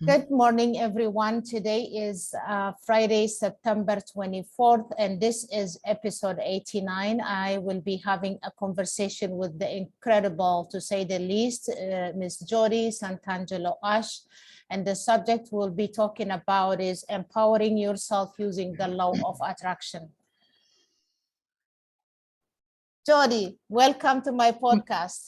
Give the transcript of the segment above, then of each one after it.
Good morning, everyone. Today is Friday, September 24th, and this is episode 89. I will be having a conversation with the incredible, to say the least, Ms. Jodi Santangelo-Ash. And the subject we'll be talking about is empowering yourself using the law of attraction. Jodi, welcome to my podcast.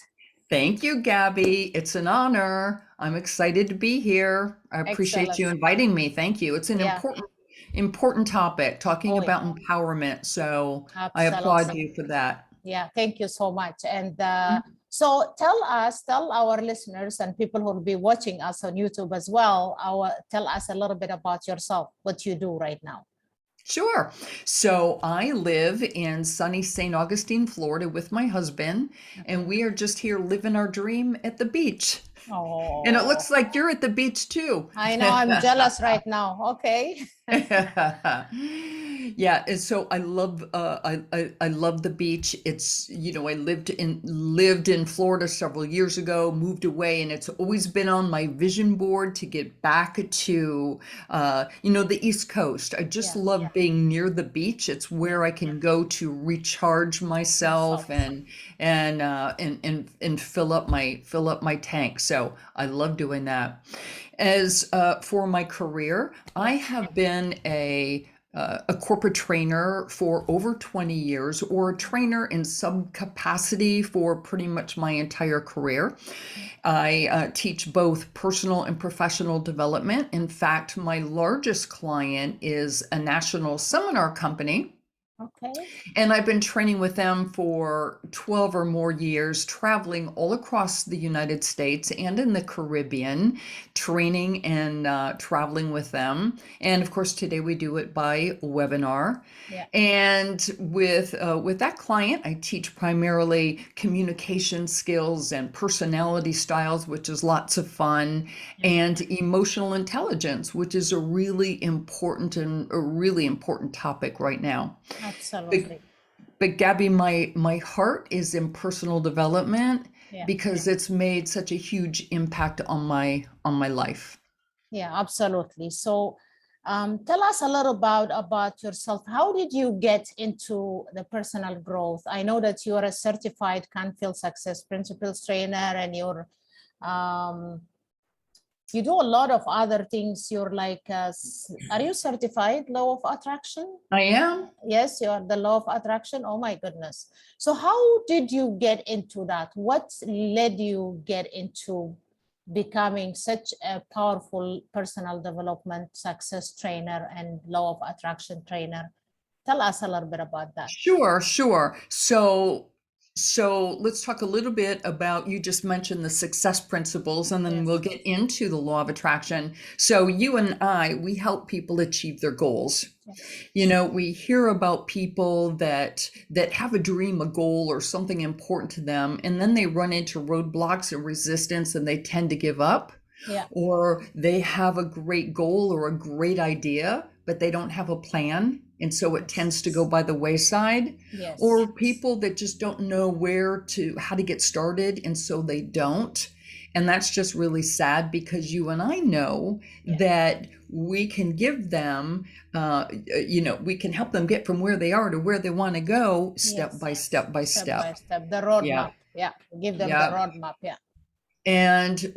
Thank you, Gabby. It's an honor. I'm excited to be here. I appreciate Excellent. you inviting me. Thank you. It's an Yeah. important topic, talking Oh, about empowerment. So I applaud absolutely. you for that. Yeah, thank you so much. And so tell our listeners and people who will be watching us on YouTube as well, tell us a little bit about yourself, what you do right now. Sure. So I live in sunny St. Augustine, Florida with my husband, and we are just here living our dream at the beach. Oh. And it looks like you're at the beach too. I know, I'm jealous right now. Okay. Yeah, and so I love I love the beach. It's, I lived in Florida several years ago, moved away, and it's always been on my vision board to get back to the East Coast. I just love being near the beach. It's where I can go to recharge myself and fill up my tank. So I love doing that. As for my career, I have been a corporate trainer for over 20 years, or a trainer in some capacity for pretty much my entire career. I teach both personal and professional development. In fact, my largest client is a national seminar company. Okay. And I've been training with them for 12 or more years, traveling all across the United States and in the Caribbean, training and traveling with them. And of course, today we do it by webinar. Yeah. And with that client, I teach primarily communication skills and personality styles, which is lots of fun, and emotional intelligence, which is a really important topic right now. Absolutely. But Gabby, my heart is in personal development because it's made such a huge impact on my life. Yeah, absolutely. So tell us a little about yourself. How did you get into the personal growth? I know that you are a certified Canfield Success Principles trainer, and you do a lot of other things. You're like, are you certified law of attraction? I am. Yes, you are the law of attraction. Oh my goodness. So how did you get into that? What led you get into becoming such a powerful personal development success trainer and law of attraction trainer? Tell us a little bit about that. Sure. So let's talk a little bit about, you just mentioned the success principles, and then we'll get into the law of attraction. So you and I, we help people achieve their goals. We hear about people that have a dream, a goal, or something important to them, and then they run into roadblocks and resistance, and they tend to give up. Yeah. Or they have a great goal or a great idea, but they don't have a plan, and so it tends to go by the wayside. Yes. Or people that just don't know how to get started, and so they don't. And that's just really sad, because you and I know that we can give them, we can help them get from where they are to where they want to go, step by step by step. Step by step, the roadmap. Yeah. Give them the roadmap. Yeah. And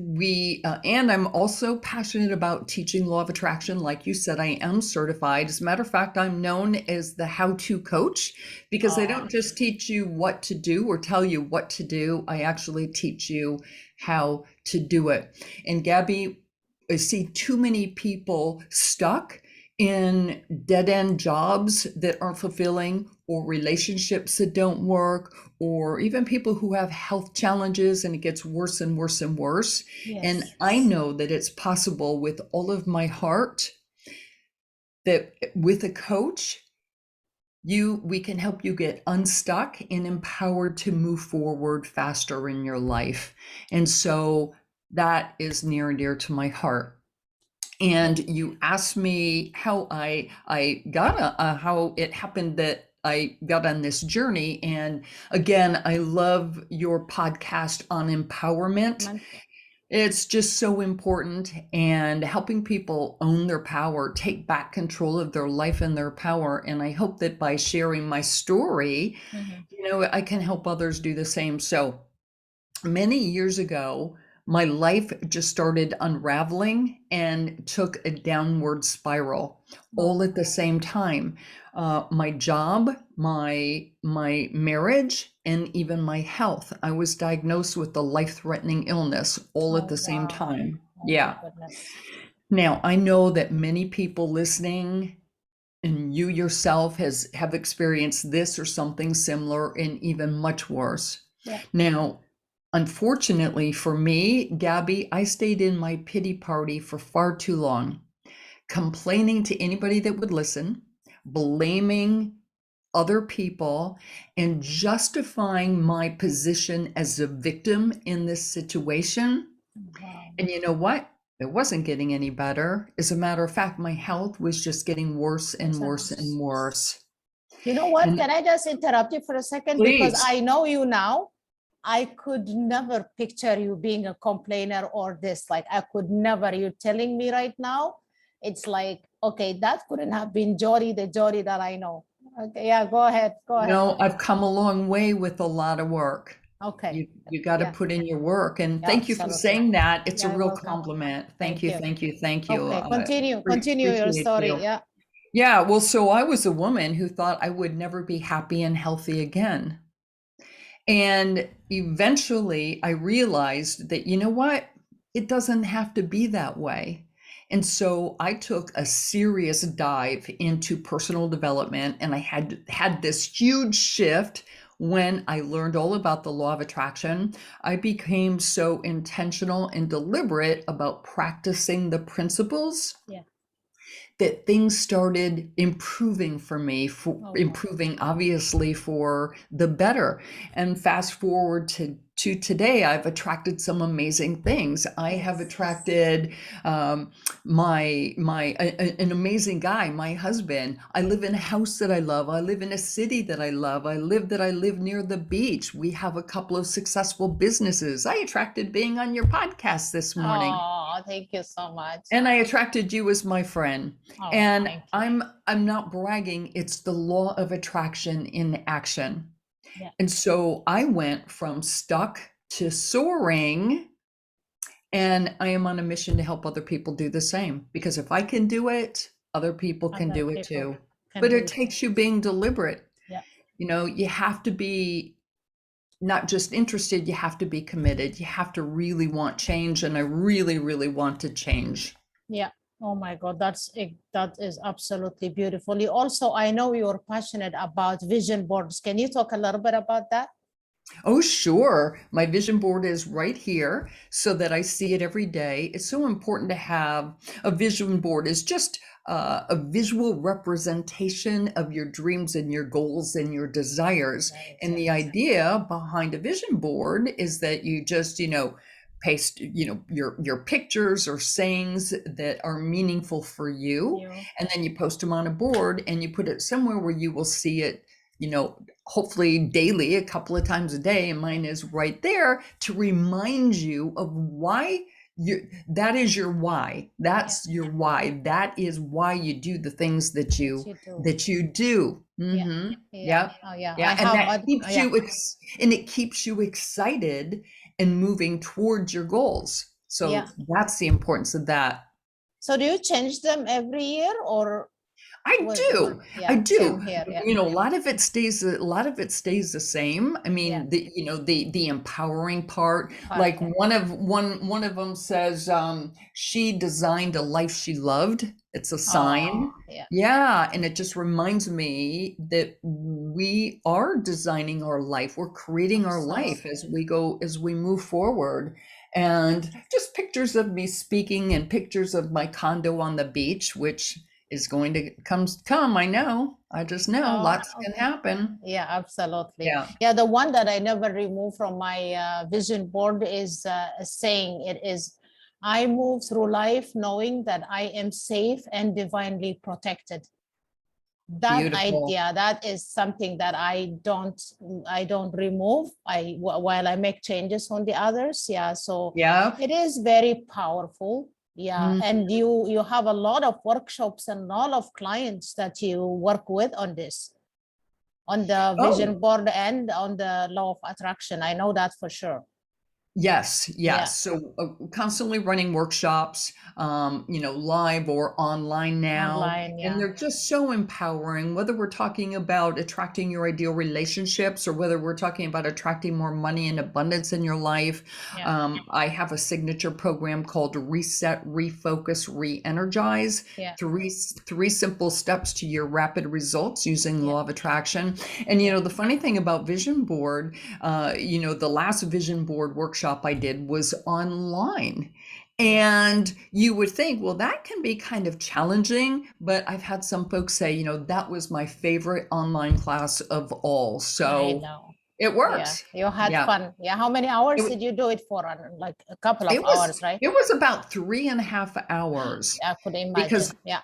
and I'm also passionate about teaching law of attraction. Like you said, I am certified. As a matter of fact, I'm known as the how-to coach, because I don't just teach you what to do or tell you what to do. I actually teach you how to do it. And Gabby, I see too many people stuck in dead-end jobs that aren't fulfilling, or relationships that don't work, or even people who have health challenges, and it gets worse and worse and worse. Yes. And I know that it's possible with all of my heart that with a coach, we can help you get unstuck and empowered to move forward faster in your life. And so that is near and dear to my heart. And you asked me how how it happened that I got on this journey. And again, I love your podcast on empowerment. It's just so important, and helping people own their power, take back control of their life and their power. And I hope that by sharing my story, I can help others do the same. So many years ago, my life just started unraveling and took a downward spiral all at the same time. My job, my marriage, and even my health. I was diagnosed with a life-threatening illness all at the same time. Yeah. Now, I know that many people listening, and you yourself have experienced this or something similar, and even much worse. Yeah. Now, unfortunately for me, Gabby, I stayed in my pity party for far too long, complaining to anybody that would listen, blaming other people, and justifying my position as a victim in this situation. Wow. And you know what? It wasn't getting any better. As a matter of fact, my health was just getting worse and worse and worse. You know what? And Can I just interrupt you for a second? please. Because I know you now. I could never picture you being a complainer or this. Like, I could never. You're telling me right now, it's like, okay, that couldn't have been Jodi, the Jodi that I know. Okay, yeah, go ahead. Go ahead. No, I've come a long way with a lot of work. Okay. You got to put in your work. And thank you for saying that. It's a real compliment. Thank you. Thank you. Thank you. Okay, continue your story. Yeah. Yeah. Well, so I was a woman who thought I would never be happy and healthy again. And eventually I realized that, you know what? It doesn't have to be that way. And so I took a serious dive into personal development, and I had this huge shift when I learned all about the law of attraction. I became so intentional and deliberate about practicing the principles. Yeah. That things started improving for me, improving obviously for the better. And fast forward to today, I've attracted some amazing things. I have attracted an amazing guy, my husband. I live in a house that I love. I live in a city that I love. I live near the beach. We have a couple of successful businesses. I attracted being on your podcast this morning. Oh, thank you so much. And I attracted you as my friend. And I'm not bragging. It's the law of attraction in action. Yeah. And so I went from stuck to soaring, and I am on a mission to help other people do the same, because if I can do it, other people can do it too. But it takes you being deliberate. Yeah. You have to be not just interested, you have to be committed. You have to really want change, and I really, really want to change. Yeah. Oh my God, that is absolutely beautiful. You also, I know you're passionate about vision boards. Can you talk a little bit about that? Oh, sure. My vision board is right here so that I see it every day. It's so important to have a vision board. It's just a visual representation of your dreams and your goals and your desires. And the idea behind a vision board is that you just, paste, your pictures or sayings that are meaningful for you. And then you post them on a board and you put it somewhere where you will see it, hopefully daily, a couple of times a day. And mine is right there to remind you of why that is your why. That's your why. That is why you do the things that you do. Mm-hmm. Yeah. And that keeps you and it keeps you excited and moving towards your goals. So that's the importance of that. So do you change them every year, or? I do. A lot of it stays the same. I mean, the empowering part, like one of them says, she designed a life she loved. It's a sign. Yeah. And it just reminds me that we are designing our life. We're creating our life as we move forward. And just pictures of me speaking and pictures of my condo on the beach, which is going to come. I know. I just know lots can happen. Yeah, absolutely. Yeah. The one that I never remove from my vision board is saying it is, I move through life knowing that I am safe and divinely protected. That Beautiful. idea, that is something that I don't remove while I make changes on the others. Yeah, so Yeah. it is very powerful. Yeah, Mm. and you have a lot of workshops and a lot of clients that you work with on this, on the Oh, vision board and on the law of attraction. I know that for sure. yes, Yeah, yes. So constantly running workshops, live or online now. online. And Yeah, they're just so empowering, whether we're talking about attracting your ideal relationships or whether we're talking about attracting more money and abundance in your life. yeah, I have a signature program called Reset, Refocus, Re-Energize. yeah, Three simple steps to your rapid results using yeah, law of attraction. And yeah, the funny thing about vision board, the last vision board workshop I did was online. And you would think, well, that can be kind of challenging, but I've had some folks say, that was my favorite online class of all. I So know. it Yeah, works. you had Yeah. fun. Yeah, how many hours It, did you do it for? Like a couple of it was hours, right? it was about 3.5 hours I could imagine. because Yeah,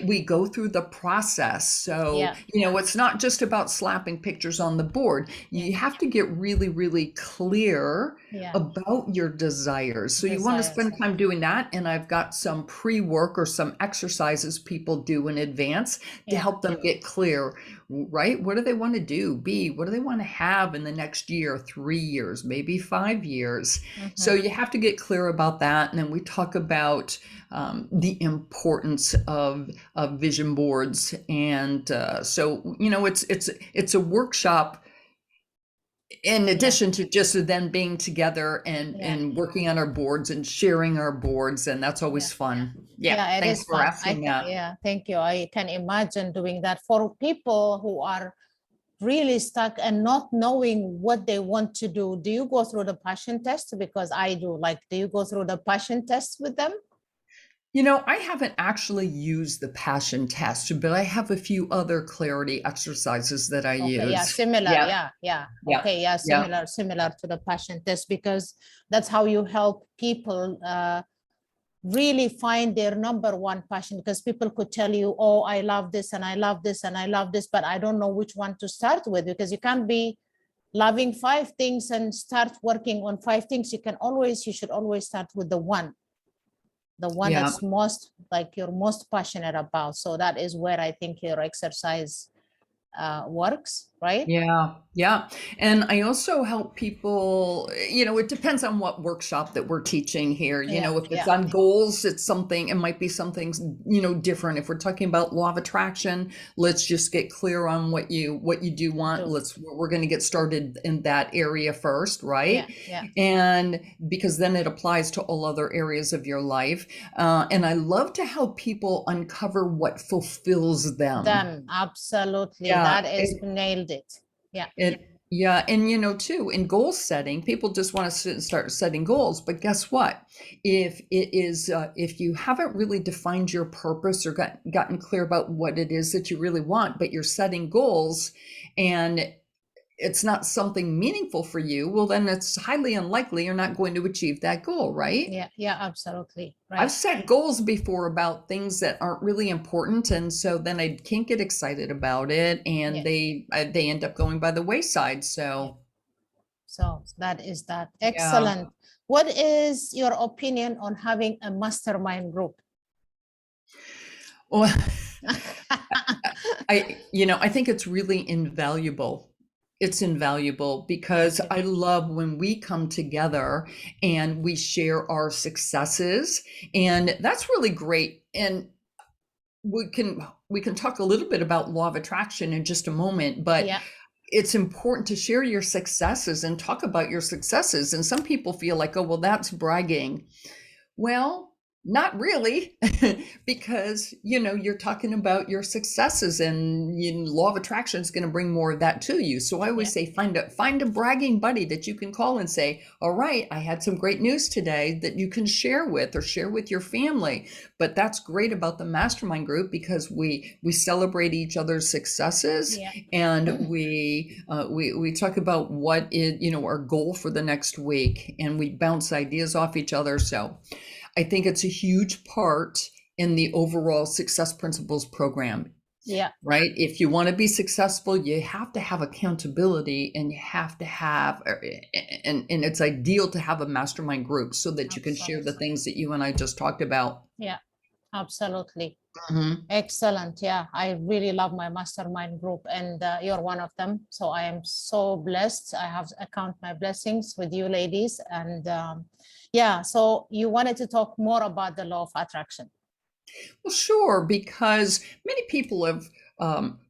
we go through the process. So, yeah, it's not just about slapping pictures on the board. yeah, You have to get really, really clear yeah. about your desires. So you want to Desires. spend time doing that. And I've got some pre-work or some exercises people do in advance to Yeah, help them get clear, right? What do they want to do? B, what do they want to have in the next year, 3 years, maybe 5 years? So mm-hmm. you have to get clear about that. And then we talk about the importance of vision boards, and so it's a workshop in Yeah, addition to just then being together and yeah, working on our boards and sharing our boards, and that's yeah. always fun. Yeah, Yeah, it thanks is for fun. asking that. Yeah, thank you. I can imagine doing that for people who are really stuck and not knowing what they want to do. Do you go through the passion test? Because I do. Like, do you go through the passion test with them? I haven't actually used the passion test, but I have a few other clarity exercises that I Okay, yeah, use. similar. Yeah, Yeah, yeah. yeah, Okay, yeah, yeah. similar to the passion test, because that's how you help people really find their number one passion. Because people could tell you, oh, I love this and I love this and I love this, but I don't know which one to start with, because you can't be loving five things and start working on five things. You should always start with the one Yeah. that's most like you're most passionate about. So that is where I think your exercise works, right? Yeah, yeah. And I also help people, it depends on what workshop that we're teaching here. Yeah, If it's yeah, on goals, it might be something, different. If we're talking about law of attraction, let's just get clear on what you do want. do. We're going to get started in that area first, Yeah, right? yeah. And because then it applies to all other areas of your life. And I love to help people uncover what fulfills them. Them, absolutely. Yeah. That is nailed it. Yeah, Yeah, and too, in goal setting, people just want to sit and start setting goals. But guess what? If you haven't really defined your purpose or gotten clear about what it is that you really want, but you're setting goals and it's not something meaningful for you, well, then it's highly unlikely you're not going to achieve that goal, right? yeah, yeah, absolutely. I've Right. set goals before about things that aren't really important, and so then I can't get excited about it, and Yeah, they end up going by the wayside. yeah. So So that is that. yeah, Excellent. What is your opinion on having a mastermind group? well, I think it's really invaluable. It's invaluable because Okay. I love when we come together and we share our successes, and that's really great. And we can talk a little bit about law of attraction in just a moment, but Yeah, it's important to share your successes and talk about your successes. And some people feel like, oh, well, that's bragging. Well, not really, because you're talking about your successes, and law of attraction is going to bring more of that to you. So I yeah, always say find a bragging buddy that you can call and say, all right, I had some great news today that you can share with or share with your family. But that's great about the mastermind group because we celebrate each other's successes, yeah, and we talk about what is our goal for the next week, and we bounce ideas off each other. So I think it's a huge part in the overall Success Principles program. Yeah, right? If you want to be successful, you have to have accountability, and you have to have, and it's ideal to have a mastermind group so that you can share the absolutely. things that you and I just talked about. Yeah, absolutely. Mhm. Excellent. Yeah, I really love my mastermind group, and you're one of them. So I am so blessed. I have to count my blessings with you ladies. And yeah, so you wanted to talk more about the law of attraction. Well, sure, because many people have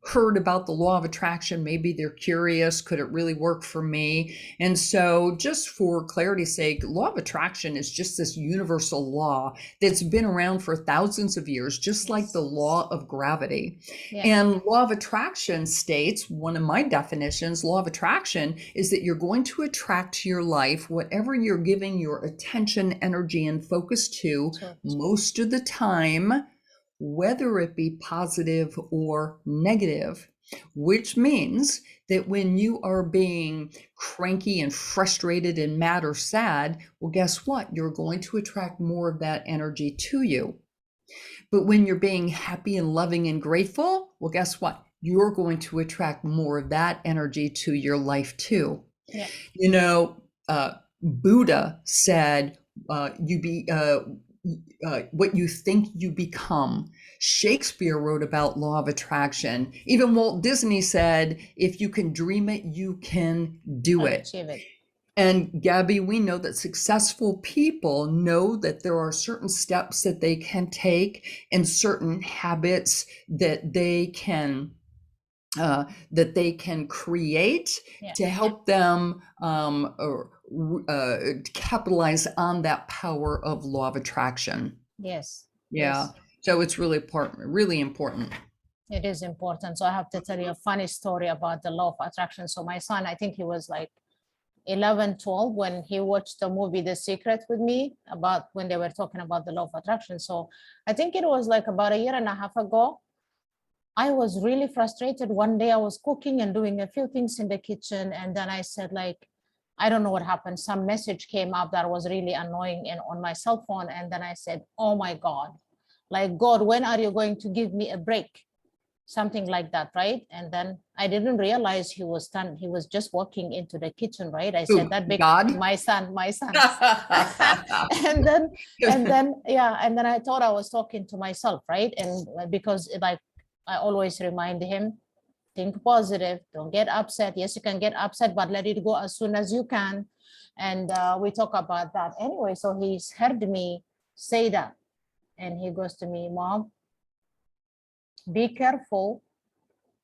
heard about the law of attraction. Maybe they're curious, could it really work for me? And so, just for clarity's sake, law of attraction is just this universal law that's been around for thousands of years, just like the Yes. law of gravity. Yeah. And law of attraction states, one of my definitions, law of attraction is that you're going to attract to your life whatever you're giving your attention, energy, and focus to So most of the time, whether it be positive or negative, which means that when you are being cranky and frustrated and mad or sad, well, guess what? You're going to attract more of that energy to you. But when you're being happy and loving and grateful, well, guess what? You're going to attract more of that energy to your life too. yeah. You know, Buddha said, "You be what you think you become." Shakespeare wrote about law of attraction. Even Walt Disney said, "If you can dream it, you can do I'll it." achieve it. And Gabby, we know that successful people know that there are certain steps that they can take and certain habits that they can create Yeah. to help them capitalize on that power of law of attraction. Yes. Yeah. Yes. So it's really important. It is important. So I have to tell you a funny story about the law of attraction. So my son, I think he was like 11, 12 when he watched the movie The Secret with me about when they were talking about the law of attraction. So I think it was like about a year and a half ago. I was really frustrated. One day I was cooking and doing a few things in the kitchen. And then I said, like, I don't know what happened. Some message came up that was really annoying and on my cell phone. And then I said, oh my God, like, God, when are you going to give me a break? Something like that, right? And then I didn't realize he was done. He was just walking into the kitchen, right? I said Ooh, that big, God. my son. and then yeah, and then I thought I was talking to myself, right? And because like I always remind him, think positive, don't get upset. Yes, you can get upset, but let it go as soon as you can. And we talk about that anyway. So he's heard me say that, and he goes to me, Mom, be careful.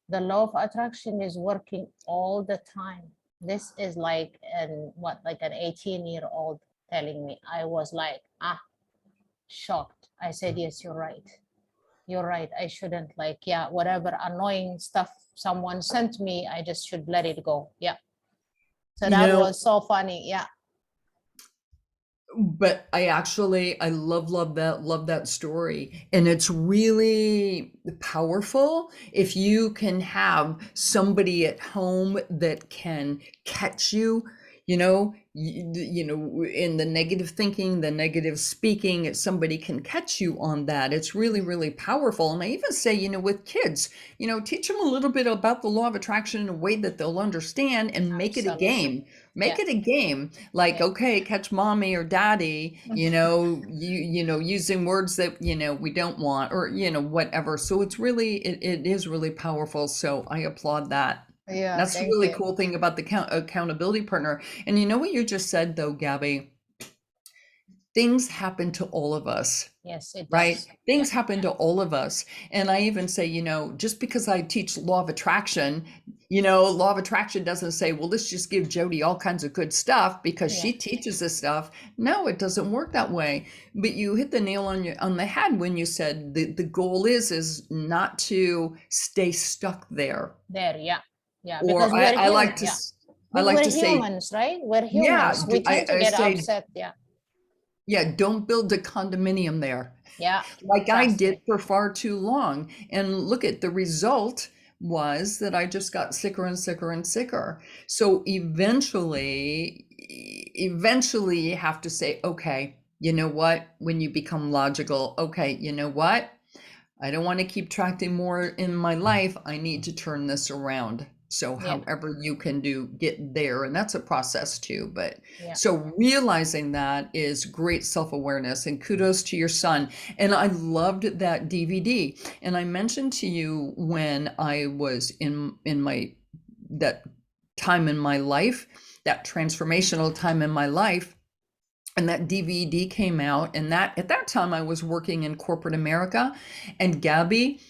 The law of attraction is working all the time. This is like an 18-year-old telling me. I was like, shocked. I said, yes, you're right. You're right. I shouldn't, like, yeah, whatever annoying stuff someone sent me, I just should let it go. Yeah. So You that know, was so funny. Yeah. but I love that story. And it's really powerful if you can have somebody at home that can catch you, in the negative thinking, the negative speaking, if somebody can catch you on that, it's really, really powerful. And I even say, with kids, teach them a little bit about the law of attraction in a way that they'll understand, and make it a Absolutely. game. Make Yeah. it a game, like, Yeah. okay, catch mommy or daddy, using words that, we don't want, or, whatever. So it is really powerful. So I applaud that. Yeah. That's the Thank really you. cool thing about the accountability partner. And you know what you just said, though, Gabby? Things happen to all of us. Yes, it Right? does. Yeah. Things happen to all of us. And I even say, just because I teach law of attraction, law of attraction doesn't say, well, let's just give Jodi all kinds of good stuff because Yeah. she teaches this stuff. No, it doesn't work that way. But you hit the nail on the head when you said the goal is not to stay stuck there. There. Yeah. Yeah. Or Because we're I human. like to Yeah. I like We're to say, humans, right? We're yeah, humans. We tend to I get say, upset. Yeah. yeah, don't build a condominium there. Yeah. Like I Trust did me. for far too long. And look at the result was that I just got sicker and sicker and sicker. So eventually you have to say, okay, you know what? When you become logical, okay, you know what? I don't want to keep attracting more in my life. I need to turn this around. So Yeah, however you can get there, and that's a process too. But yeah. so realizing that is great self-awareness, and kudos to your son. And I loved that DVD. And I mentioned to you when I was in my that time in my life, that transformational time in my life, and that DVD came out, and that at that time I was working in corporate America. And Gabby,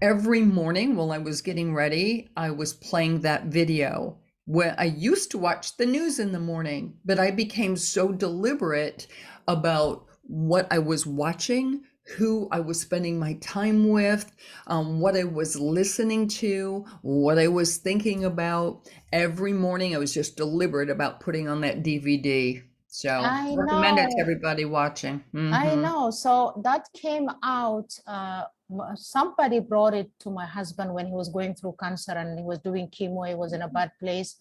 every morning while I was getting ready, I was playing that video. Where I used to watch the news in the morning, but I became so deliberate about what I was watching, who I was spending my time with, what I was listening to, what I was thinking about. Every morning I was just deliberate about putting on that DVD. So I recommend it to know. everybody watching. I Mm-hmm. know. So that came out, somebody brought it to my husband when he was going through cancer and he was doing chemo. He was in a bad place.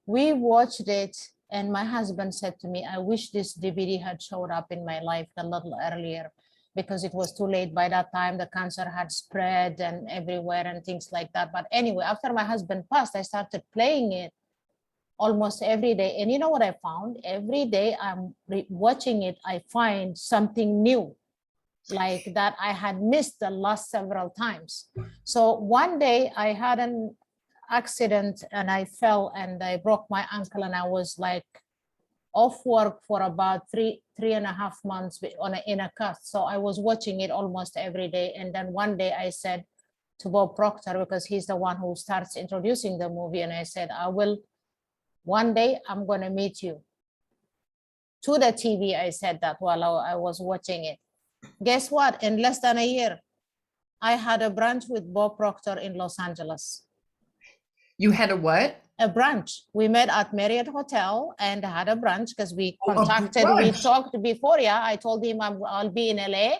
We watched it, and my husband said to me, I wish this DVD had showed up in my life a little earlier, because it was too late by that time. The cancer had spread and everywhere and things like that. But anyway, after my husband passed, I started playing it almost every day. And you know what I found? Every day I'm watching it, I find something new, like that I had missed the last several times. So one day I had an accident and I fell and I broke my ankle, and I was like off work for about three and a half months in a cast. So I was watching it almost every day. And then one day I said to Bob Proctor, because he's the one who starts introducing the movie, and I said, one day I'm going to meet you. To the TV, I said that while I was watching it. Guess what? In less than a year, I had a brunch with Bob Proctor in Los Angeles. You had a what? A brunch. We met at Marriott Hotel and had a brunch because we Oh, a contacted, we brunch. talked before. Yeah, I told him I'll be in LA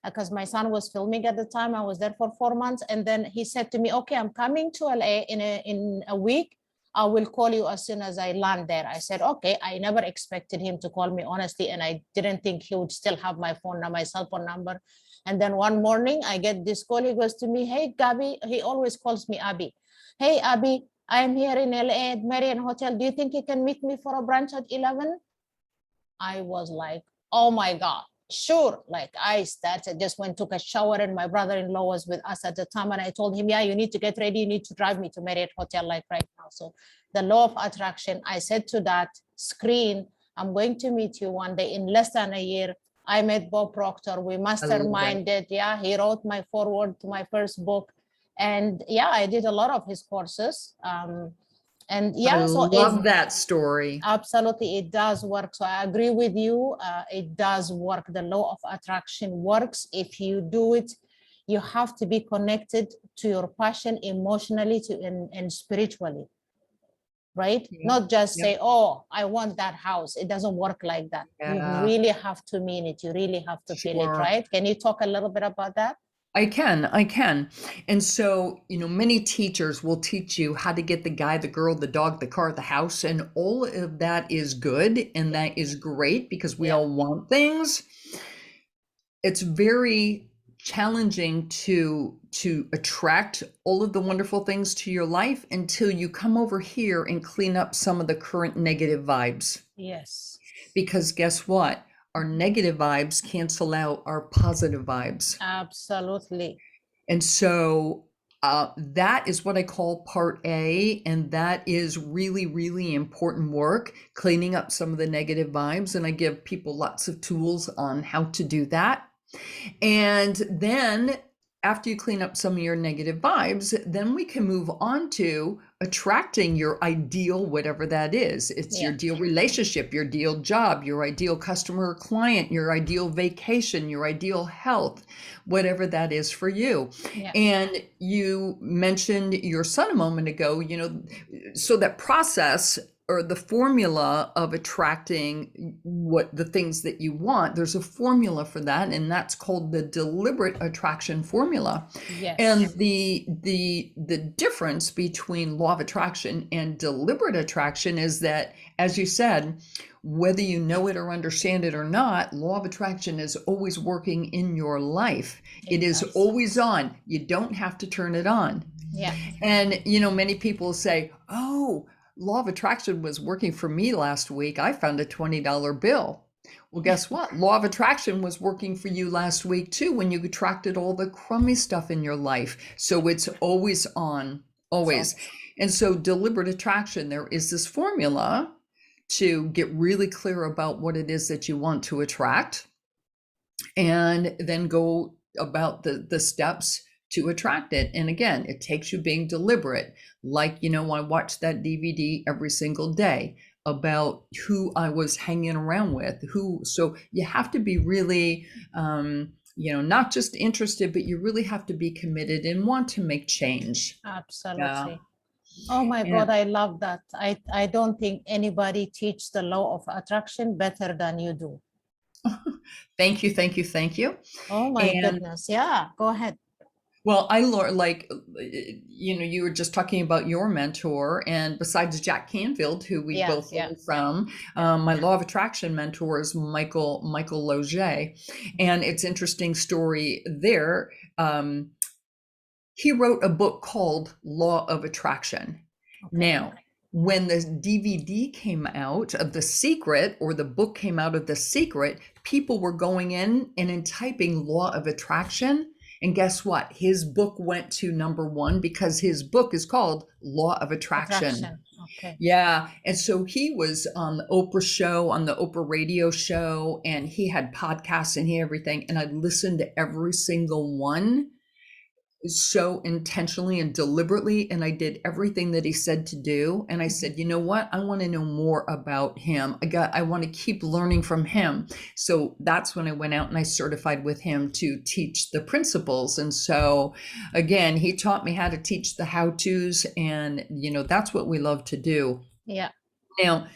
because my son was filming at the time. I was there for 4 months. And then he said to me, okay, I'm coming to LA in a week. I will call you as soon as I land there. I said, okay. I never expected him to call me, honestly. And I didn't think he would still have my cell phone number. And then one morning I get this call. He goes to me, hey, Gabby. He always calls me Abby. Hey, Abby, I'm here in LA at Marriott Hotel. Do you think you can meet me for a brunch at 11? I was like, oh my God, sure. Like I started, just went, took a shower, and my brother-in-law was with us at the time. And I told him, yeah, you need to get ready. You need to drive me to Marriott Hotel like right now. So the law of attraction, I said to that screen, I'm going to meet you one day. In less than a year, I met Bob Proctor. We masterminded. Yeah, he wrote my foreword to my first book. And yeah, I did a lot of his courses. And yeah, I so love that story. absolutely, it does work. So I agree with you. It does work. The law of attraction works. If you do it, you have to be connected to your passion emotionally and spiritually, right? Yep. Not just Yep. say, oh, I want that house. It doesn't work like that. You Yeah. really have to mean it. You really have to feel it, Sure. right? Can you talk a little bit about that? I can. And so, many teachers will teach you how to get the guy, the girl, the dog, the car, the house, and all of that is good and that is great because we Yeah. all want things. It's very challenging to attract all of the wonderful things to your life until you come over here and clean up some of the current negative vibes. Yes. Because guess what? Our negative vibes cancel out our positive vibes. Absolutely. And so that is what I call part A. And that is really, really important work, cleaning up some of the negative vibes. And I give people lots of tools on how to do that. And then after you clean up some of your negative vibes, then we can move on to attracting your ideal, whatever that is. It's your ideal relationship, your ideal job, your ideal customer or client, your ideal vacation, your ideal health, whatever that is for you. Yeah. And you mentioned your son a moment ago, so that process or the formula of attracting what the things that you want, there's a formula for that, and that's called the deliberate attraction formula. And Yes. the difference between law of attraction and deliberate attraction is that, as you said, whether you know it or understand it or not, law of attraction is always working in your life. It is does. always on. You don't have to turn it on. Yeah. And, you know, many people say, oh, law of attraction was working for me last week. I found a $20 bill. Well, guess what? Law of attraction was working for you last week too, when you attracted all the crummy stuff in your life. So it's always on, always. And so deliberate attraction, there is this formula to get really clear about what it is that you want to attract, and then go about the steps to attract it. And again, it takes you being deliberate. Like, you know, I watched that DVD every single day about who I was hanging around with, so you have to be really, you know, not just interested, but you really have to be committed and want to make change. Absolutely. Oh my And God, I love that. I don't think anybody teach the law of attraction better than you do. thank you, thank you, thank you. Oh my And goodness. Yeah, go ahead. well, I learned, like, you know, you were just talking about your mentor, and besides Jack Canfield, who we Yeah, both yeah. learned from, my law of attraction mentor is Michael Loget, and it's interesting story there. He wrote a book called Law of Attraction. Okay. Now, when the DVD came out of The Secret, or the book came out of The Secret, people were going in and typing Law of Attraction. And guess what? His book went to #1 because his book is called Law of Attraction. Okay. Yeah. And so he was on the Oprah show, on the Oprah radio show, and he had podcasts and he had everything. And I listened to every single one so intentionally and deliberately, and I did everything that he said to do. And I said, you know what, I want to know more about him. I want to keep learning from him. So that's when I went out and I certified with him to teach the principles. And so again, he taught me how to teach the how-tos, and you know, that's what we love to do. Yeah. Now,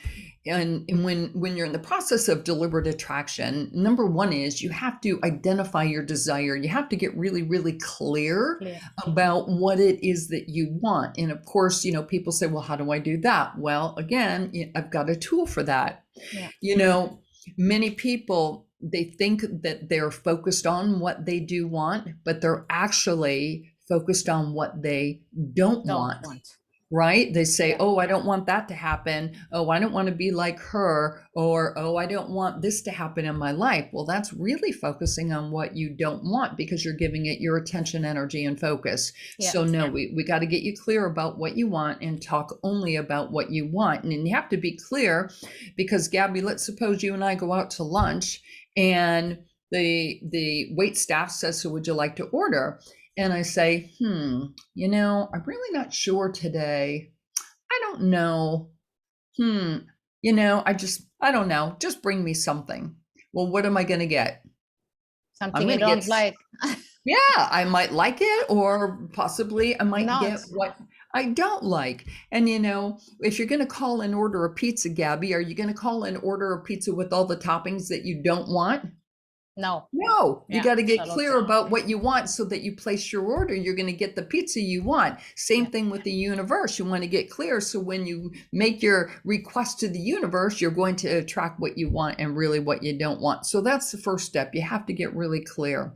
and when you're in the process of deliberate attraction, #1 is you have to identify your desire. You have to get really, really clear about what it is that you want. And of course, you know, people say, well, how do I do that? Well, again, I've got a tool for that. Yeah. You know, many people, they think that they're focused on what they do want, but they're actually focused on what they don't want. Right? They say, oh, I don't want that to happen. Oh, I don't want to be like her. Or, oh, I don't want this to happen in my life. Well, that's really focusing on what you don't want, because you're giving it your attention, energy, and focus. Yeah. So no, we got to get you clear about what you want and talk only about what you want. And you have to be clear, because Gabby, let's suppose you and I go out to lunch and the wait staff says, so would you like to order? And I say, you know, I'm really not sure today. I don't know. You know, I don't know. Just bring me something. Well, what am I going to get? Something you don't like. Yeah, I might like it, or possibly I might get what I don't like. And, you know, if you're going to call and order a pizza, Gabby, are you going to call and order a pizza with all the toppings that you don't want? No, you got to get clear about what you want so that you place your order. You're going to get the pizza you want. Same thing with the universe. You want to get clear. So when you make your request to the universe, you're going to attract what you want and really what you don't want. So that's the first step. You have to get really clear.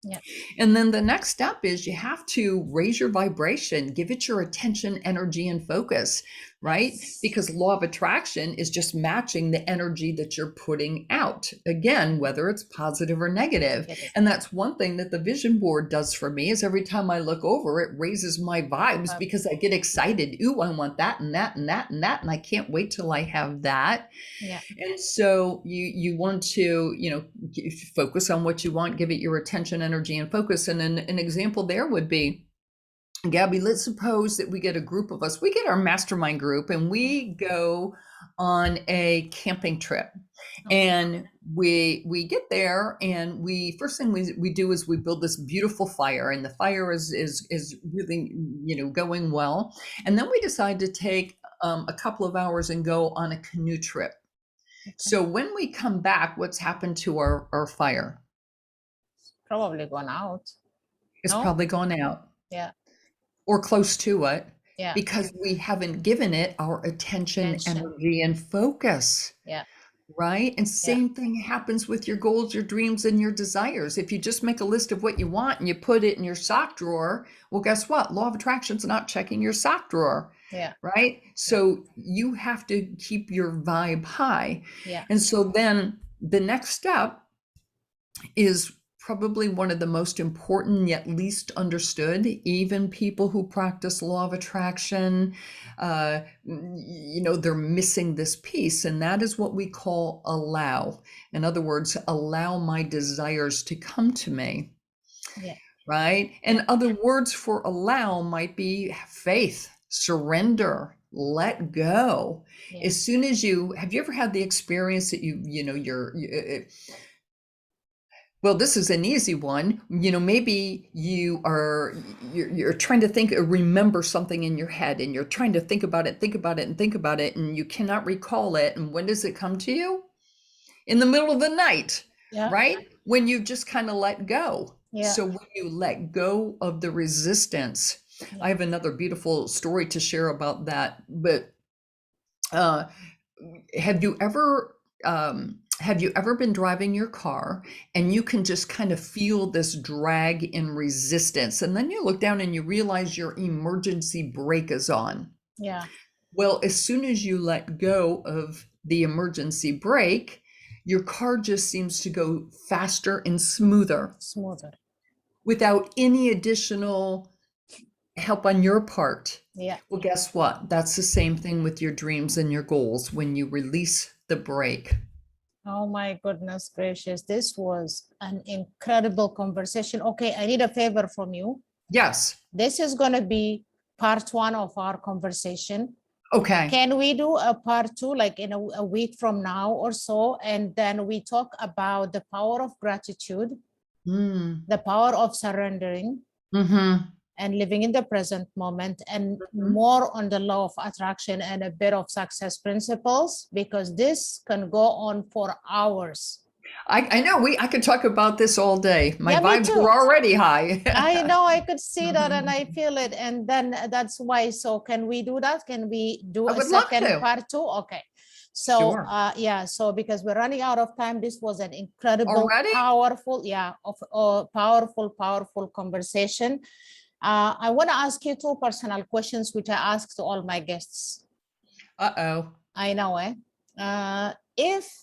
Yeah. And then the next step is you have to raise your vibration, give it your attention, energy, and focus, right? Because law of attraction is just matching the energy that you're putting out. Again, whether it's positive or negative. And that's one thing that the vision board does for me, is every time I look over, it raises my vibes because I get excited. Ooh, I want that and that and that and that. And I can't wait till I have that. Yeah. And so you want to, you know, focus on what you want, give it your attention, energy, and focus. And an example there would be, Gabby, let's suppose that we get a group of us, we get our mastermind group, and we go on a camping trip. And we get there, and first thing we do is we build this beautiful fire, and the fire is really, you know, going well. And then we decide to take a couple of hours and go on a canoe trip. So when we come back, what's happened to our fire? Probably gone out. It's No? probably gone out. Yeah. Or close to it. Yeah. Because we haven't given it our attention, energy, and focus. Yeah. Right? And same thing happens with your goals, your dreams, and your desires. If you just make a list of what you want and you put it in your sock drawer, well, guess what? Law of attraction's not checking your sock drawer. Yeah. Right? So you have to keep your vibe high. Yeah. And so then the next step is probably one of the most important yet least understood. Even people who practice law of attraction, they're missing this piece, and that is what we call allow. In other words, allow my desires to come to me. Yeah. Right? And other words for allow might be faith, surrender, let go. Yeah. As soon as have you ever had the experience that well, this is an easy one. Maybe you're trying to remember something in your head, and you're trying to think about it, and you cannot recall it. And when does it come to you? In the middle of the night, right? When you just kind of let go. Yeah. So when you let go of the resistance, I have another beautiful story to share about that. But have you ever been driving your car and you can just kind of feel this drag and resistance, and then you look down and you realize your emergency brake is on? Yeah. Well, as soon as you let go of the emergency brake, your car just seems to go faster and smoother without any additional help on your part. Yeah. Well, guess what? That's the same thing with your dreams and your goals when you release the brake. Oh my goodness gracious. This was an incredible conversation. Okay, I need a favor from you. Yes. This is going to be part 1 of our conversation. Okay. Can we do a part 2, like in a week from now or so? And then we talk about the power of gratitude, the power of surrendering, and living in the present moment, and more on the law of attraction and a bit of success principles, because this can go on for hours. I know I could talk about this all day. My vibes too. were already high. I know, I could see that and I feel it. And then that's why. So can we do that? Can we do a second part 2? Okay. So sure. So because we're running out of time, this was an incredible, powerful conversation. I want to ask you 2 personal questions, which I ask to all my guests. I know, if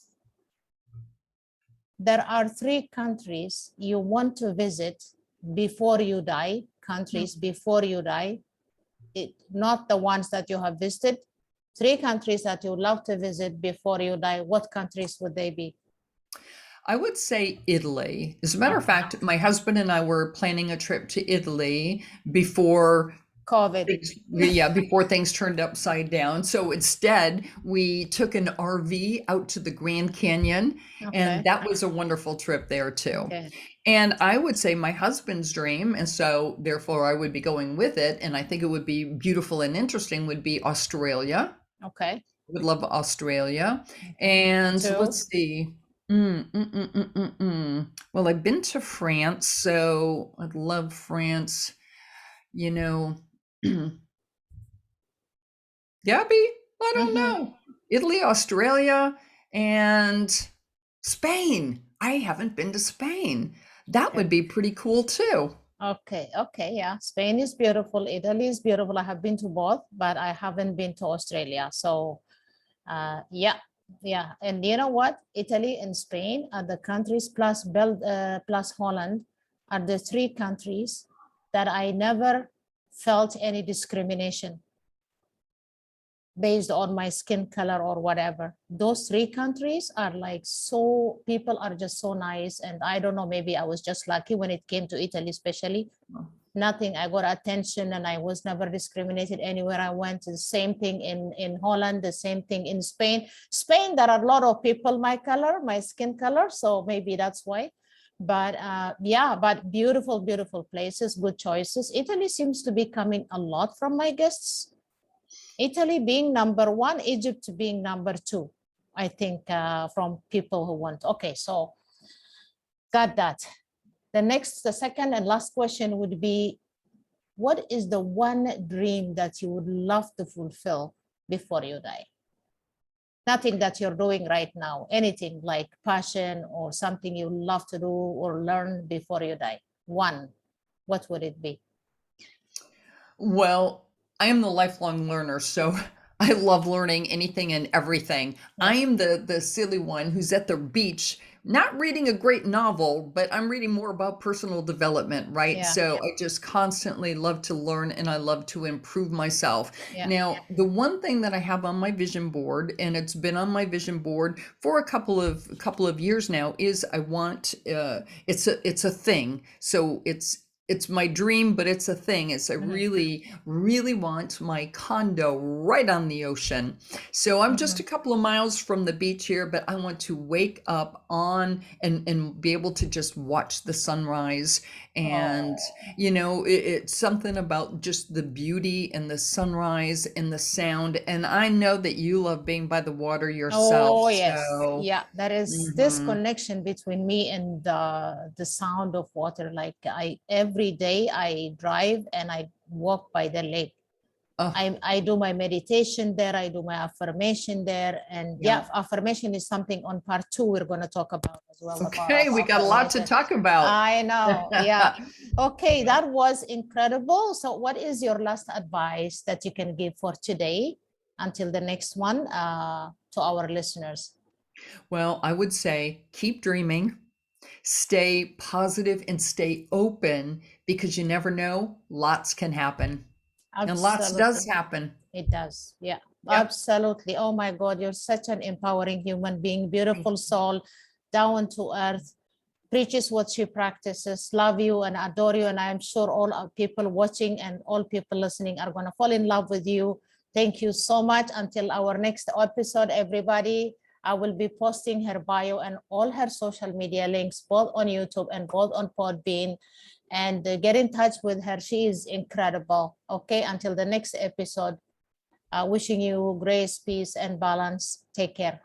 there are 3 countries you want to visit before you die, before you die, not the ones that you have visited, 3 countries that you would love to visit before you die, what countries would they be? I would say Italy. As a matter of fact, my husband and I were planning a trip to Italy before COVID. Before things turned upside down. So instead, we took an RV out to the Grand Canyon, and that was a wonderful trip there too. And I would say my husband's dream, and so therefore I would be going with it, and I think it would be beautiful and interesting, would be Australia. Would love Australia. And let's see. Well, I've been to France, so I'd love France. Gabby, I don't know. Italy, Australia, and Spain. I haven't been to Spain. That would be pretty cool too. Okay, yeah. Spain is beautiful. Italy is beautiful. I have been to both, but I haven't been to Australia. So yeah. And you know what? Italy and Spain are the countries plus Holland are the 3 countries that I never felt any discrimination based on my skin color or whatever. Those 3 countries are like, so people are just so nice. And I don't know, maybe I was just lucky when it came to Italy, especially. Nothing, I got attention and I was never discriminated anywhere I went. The same thing in Holland, the same thing in Spain. There are a lot of people my skin color, so maybe that's why. But but beautiful places, good choices. Italy seems to be coming a lot from my guests. Italy being number one, Egypt being number two, I think, from people who want. Okay, so got that. The second and last question would be, what is the one dream that you would love to fulfill before you die? Nothing that you're doing right now, anything like passion or something you love to do or learn before you die. One, what would it be? Well, I am the lifelong learner, so I love learning anything and everything. I am the silly one who's at the beach, not reading a great novel, but I'm reading more about personal development, right? Yeah. So I just constantly love to learn and I love to improve myself. Yeah. Now, the one thing that I have on my vision board, and it's been on my vision board for a couple of years now, is I want it's a thing. So it's my dream, but it's a thing. It's I really, really want my condo right on the ocean. So I'm just a couple of miles from the beach here, but I want to wake up on and be able to just watch the sunrise. And, you know, it's something about just the beauty and the sunrise and the sound. And I know that you love being by the water yourself. Oh, yes. So, Yeah, there is this connection between me and the sound of water. Like every day I drive and I walk by the lake. I do my meditation there. I do my affirmation there. And yeah, affirmation is something on part 2 we're going to talk about as well. Okay, about we got a lot to affirmation. talk about. I know. Yeah. Okay, that was incredible. So what is your last advice that you can give for today until the next one to our listeners? Well, I would say keep dreaming, stay positive, and stay open because you never know, lots can happen. And lots does Absolutely. happen. It does. Yeah, Yep. absolutely. Oh my God, you're such an empowering human being, beautiful soul, down to earth, preaches what she practices, love you and adore you. And I'm sure all our people watching and all people listening are going to fall in love with you. Thank you so much. Until our next episode, everybody, I will be posting her bio and all her social media links, both on YouTube and both on Podbean. And get in touch with her. She is incredible. Okay, until the next episode, wishing you grace, peace, and balance. Take care.